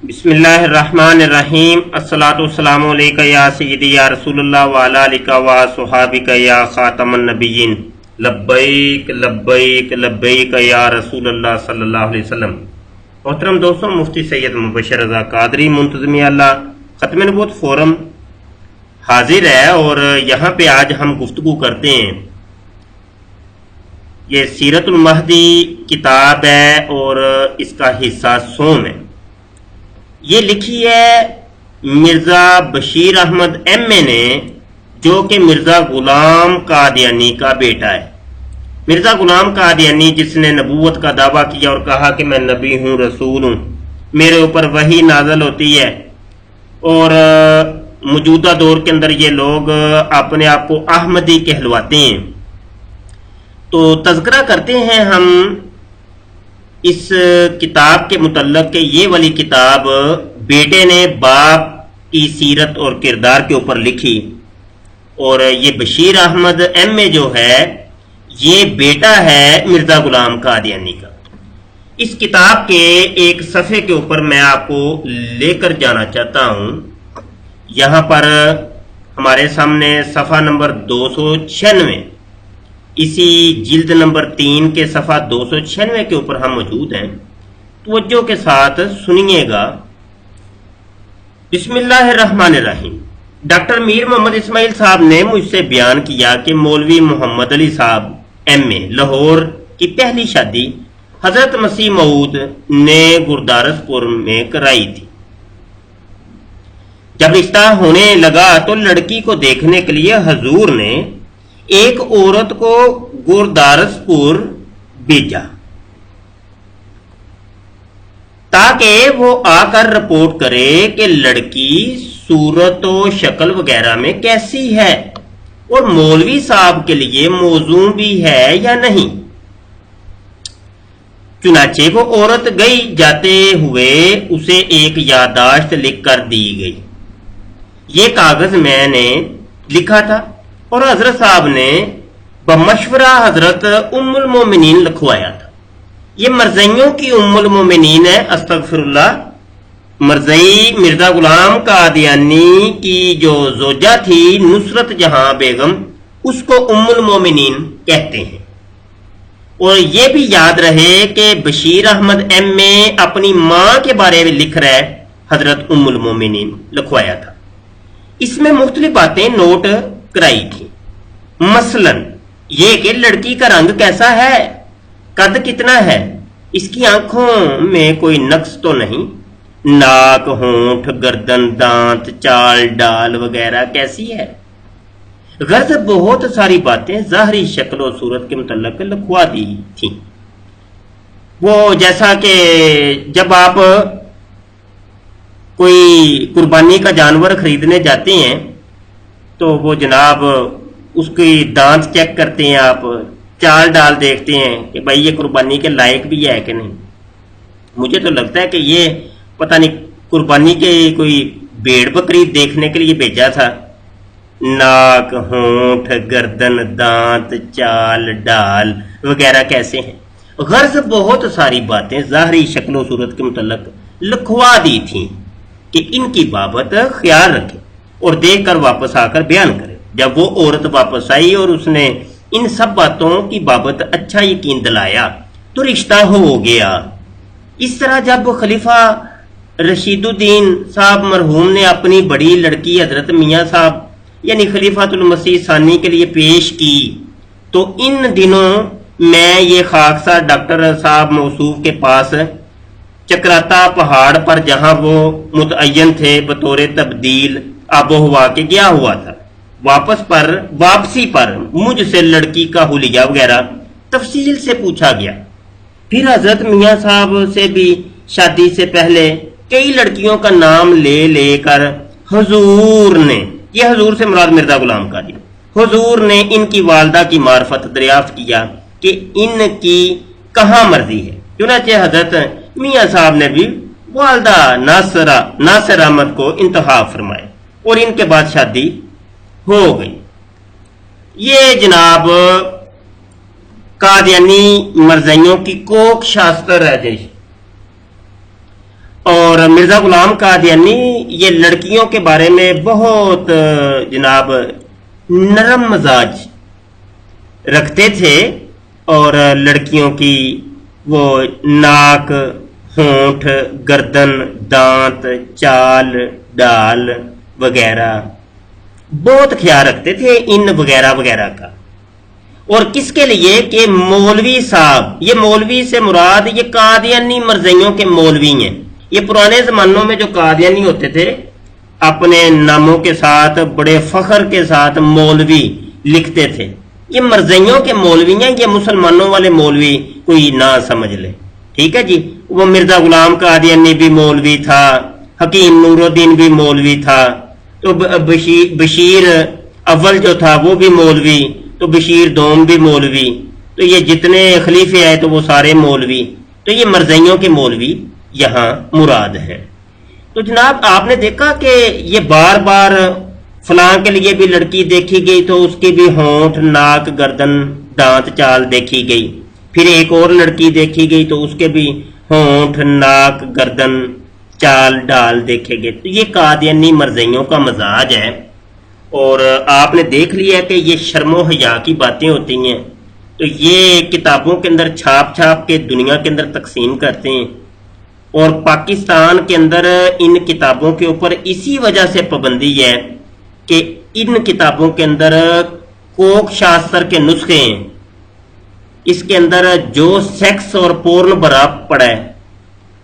بسم اللہ الرحمن الرحیم الصلاۃ والسلام علیکہ یا سیدی یا رسول اللہ وعلی آلہ و صحابہ یا خاتم النبیین لبیک لبیک لبیک یا رسول اللہ صلی اللہ علیہ وسلم۔ محترم دوستوں، مفتی سید مبشر رضا قادری منتظمیہ اللہ ختم نبوت فورم حاضر ہے اور یہاں پہ آج ہم گفتگو کرتے ہیں۔ یہ سیرت المہدی کتاب ہے اور اس کا حصہ سوم ہے۔ یہ لکھی ہے مرزا بشیر احمد ایم اے نے، جو کہ مرزا غلام قادیانی کا بیٹا ہے۔ مرزا غلام قادیانی جس نے نبوت کا دعویٰ کیا اور کہا کہ میں نبی ہوں، رسول ہوں، میرے اوپر وحی نازل ہوتی ہے، اور موجودہ دور کے اندر یہ لوگ اپنے آپ کو احمدی کہلواتے ہیں۔ تو تذکرہ کرتے ہیں ہم اس کتاب کے متعلق کہ یہ والی کتاب بیٹے نے باپ کی سیرت اور کردار کے اوپر لکھی، اور یہ بشیر احمد ایم اے جو ہے یہ بیٹا ہے مرزا غلام قادیانی کا۔ اس کتاب کے ایک صفحے کے اوپر میں آپ کو لے کر جانا چاہتا ہوں۔ یہاں پر ہمارے سامنے صفحہ نمبر 296، اسی جلد نمبر 3 کے صفحہ 296 کے اوپر ہم موجود ہیں۔ توجہ کے ساتھ سنیے گا۔ بسم اللہ الرحمن الرحیم۔ ڈاکٹر میر محمد اسماعیل صاحب نے مجھ سے بیان کیا کہ مولوی محمد علی صاحب ایم اے لاہور کی پہلی شادی حضرت مسیح موعود نے گردارس پور میں کرائی تھی۔ جب رشتہ ہونے لگا تو لڑکی کو دیکھنے کے لیے حضور نے ایک عورت کو گردارس پور بھیجا تاکہ وہ آ کر رپورٹ کرے کہ لڑکی صورت و شکل وغیرہ میں کیسی ہے اور مولوی صاحب کے لیے موزوں بھی ہے یا نہیں۔ چنانچہ وہ عورت گئی، جاتے ہوئے اسے ایک یادداشت لکھ کر دی گئی۔ یہ کاغذ میں نے لکھا تھا اور حضرت صاحب نے بمشورہ حضرت ام المومنین لکھوایا تھا۔ یہ مرزائیوں کی ام المومنین ہے، استغفر اللہ۔ مرزائی مرزا غلام قادیانی کی جو زوجہ تھی نصرت جہاں بیگم، اس کو ام المومنین کہتے ہیں۔ اور یہ بھی یاد رہے کہ بشیر احمد ایم اے اپنی ماں کے بارے میں لکھ رہا ہے، حضرت ام المومنین لکھوایا تھا۔ اس میں مختلف باتیں نوٹ کرائی تھی، مثلا یہ کہ لڑکی کا رنگ کیسا ہے، قد کتنا ہے، اس کی آنکھوں میں کوئی نقص تو نہیں، ناک، ہونٹ، گردن، دانت، چال ڈال وغیرہ کیسی ہے۔ غرض بہت ساری باتیں ظاہری شکل و صورت کے متعلق لکھوا دی تھیں۔ وہ جیسا کہ جب آپ کوئی قربانی کا جانور خریدنے جاتے ہیں تو وہ جناب اس کی دانت چیک کرتے ہیں، آپ چال ڈال دیکھتے ہیں کہ بھائی یہ قربانی کے لائق بھی ہے کہ نہیں۔ مجھے تو لگتا ہے کہ یہ پتہ نہیں قربانی کے کوئی بھیڑ بکری دیکھنے کے لیے بھیجا تھا۔ ناک، ہونٹ، گردن، دانت، چال ڈال وغیرہ کیسے ہیں۔ غرض بہت ساری باتیں ظاہری شکل و صورت کے متعلق لکھوا دی تھیں کہ ان کی بابت خیال رکھے اور دیکھ کر واپس آ کر بیان کرے۔ جب وہ عورت واپس آئی اور اس نے ان سب باتوں کی بابت اچھا یقین دلایا تو رشتہ ہو گیا۔ اس طرح جب خلیفہ رشید الدین صاحب مرحوم نے اپنی بڑی لڑکی حضرت میاں صاحب یعنی خلیفۃ المسیح ثانی کے لیے پیش کی تو ان دنوں میں یہ خاکسار ڈاکٹر صاحب موصوف کے پاس چکراتا پہاڑ پر جہاں وہ متعین تھے بطور تبدیل آب و ہوا کے گیا ہوا تھا۔ واپسی پر مجھ سے لڑکی کا حلیہ وغیرہ تفصیل سے پوچھا گیا۔ پھر حضرت میاں صاحب سے بھی شادی سے پہلے کئی لڑکیوں کا نام لے کر حضور نے، یہ حضور سے مراد مرزا غلام قادری، حضور نے ان کی والدہ کی معرفت دریافت کیا کہ ان کی کہاں مرضی ہے۔ چنانچہ حضرت میاں صاحب نے بھی والدہ ناصر احمد کو انتخاب فرمائے اور ان کے بعد شادی ہو گئی۔ یہ جناب قادیانی مرزائیوں کی کوک شاستر ہے جی۔ اور مرزا غلام قادیانی یہ لڑکیوں کے بارے میں بہت جناب نرم مزاج رکھتے تھے، اور لڑکیوں کی وہ ناک، ہونٹ، گردن، دانت، چال ڈال وغیرہ بہت خیال رکھتے تھے ان وغیرہ وغیرہ کا۔ اور کس کے لیے کہ مولوی صاحب، یہ مولوی سے مراد یہ قادیانی مرزائیوں کے مولوی ہیں۔ یہ پرانے زمانوں میں جو قادیانی ہوتے تھے اپنے ناموں کے ساتھ بڑے فخر کے ساتھ مولوی لکھتے تھے، یہ مرزائیوں کے مولوی ہیں، یہ مسلمانوں والے مولوی کوئی نہ سمجھ لے، ٹھیک ہے جی۔ وہ مرزا غلام قادیانی بھی مولوی تھا، حکیم نور الدین بھی مولوی تھا، تو بشیر اول جو تھا وہ بھی مولوی، تو بشیر دوم بھی مولوی، تو یہ جتنے خلیفے آئے تو وہ سارے مولوی، تو یہ مرزائیوں کے مولوی یہاں مراد ہیں۔ تو جناب آپ نے دیکھا کہ یہ بار بار فلاں کے لیے بھی لڑکی دیکھی گئی تو اس کی بھی ہونٹ، ناک، گردن، دانت، چال دیکھی گئی، پھر ایک اور لڑکی دیکھی گئی تو اس کے بھی ہونٹ، ناک، گردن، چال ڈال دیکھے گئے۔ تو یہ قادیانی مرزائیوں کا مزاج ہے، اور آپ نے دیکھ لیا کہ یہ شرم و حیا کی باتیں ہوتی ہیں، تو یہ کتابوں کے اندر چھاپ چھاپ کے دنیا کے اندر تقسیم کرتے ہیں، اور پاکستان کے اندر ان کتابوں کے اوپر اسی وجہ سے پابندی ہے کہ ان کتابوں کے اندر کوک شاستر کے نسخے ہیں، اس کے اندر جو سیکس اور پورن بھرا پڑا ہے،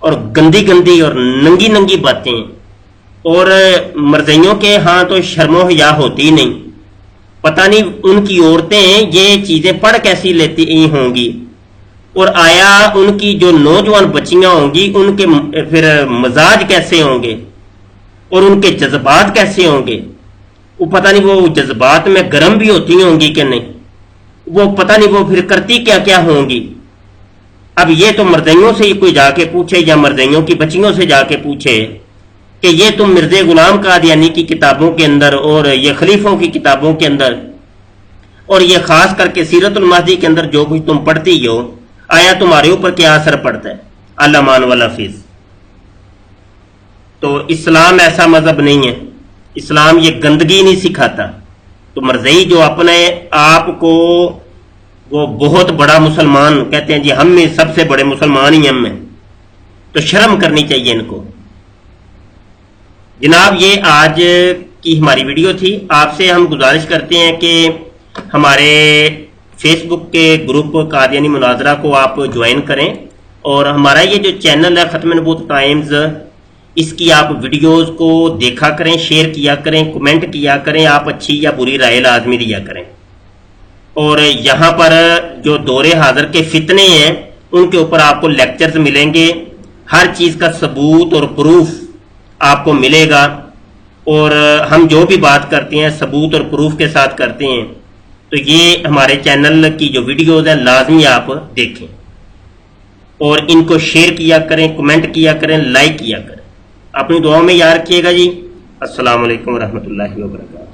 اور گندی گندی اور ننگی ننگی باتیں، اور مرزائیوں کے ہاں تو شرم و حیا ہوتی نہیں، پتہ نہیں ان کی عورتیں یہ چیزیں پڑھ کیسی لیتی ہوں گی، اور آیا ان کی جو نوجوان بچیاں ہوں گی ان کے پھر مزاج کیسے ہوں گے، اور ان کے جذبات کیسے ہوں گے، وہ پتہ نہیں وہ جذبات میں گرم بھی ہوتی ہوں گی کہ نہیں، وہ پتہ نہیں وہ پھر کرتی کیا کیا ہوں گی۔ اب یہ تو مرزائیوں سے ہی کوئی جا کے پوچھے، یا مرزائیوں کی بچیوں سے جا کے پوچھے کہ یہ تم مرزا غلام قادیانی کی کتابوں کے اندر اور یہ خلیفوں کی کتابوں کے اندر اور یہ خاص کر کے سیرت المہدی کے اندر جو کچھ تم پڑھتی ہو، آیا تمہارے اوپر کیا اثر پڑتا ہے؟ اللہ مان والا فیض۔ تو اسلام ایسا مذہب نہیں ہے، اسلام یہ گندگی نہیں سکھاتا۔ تو مرزائی جو اپنے آپ کو وہ بہت بڑا مسلمان کہتے ہیں، جی ہم میں سب سے بڑے مسلمان ہی ہم ہیں، تو شرم کرنی چاہیے ان کو۔ جناب یہ آج کی ہماری ویڈیو تھی، آپ سے ہم گزارش کرتے ہیں کہ ہمارے فیس بک کے گروپ قادیانی مناظرہ کو آپ جوائن کریں، اور ہمارا یہ جو چینل ہے ختم نبوت ٹائمز، اس کی آپ ویڈیوز کو دیکھا کریں، شیئر کیا کریں، کمنٹ کیا کریں، آپ اچھی یا بری رائے لازمی دیا کریں۔ اور یہاں پر جو دور حاضر کے فتنے ہیں ان کے اوپر آپ کو لیکچرز ملیں گے، ہر چیز کا ثبوت اور پروف آپ کو ملے گا، اور ہم جو بھی بات کرتے ہیں ثبوت اور پروف کے ساتھ کرتے ہیں۔ تو یہ ہمارے چینل کی جو ویڈیوز ہیں لازمی آپ دیکھیں، اور ان کو شیئر کیا کریں، کمنٹ کیا کریں، لائک کیا کریں۔ اپنی دعاؤں میں یاد رکھیے گا جی۔ السلام علیکم ورحمۃ اللہ وبرکاتہ۔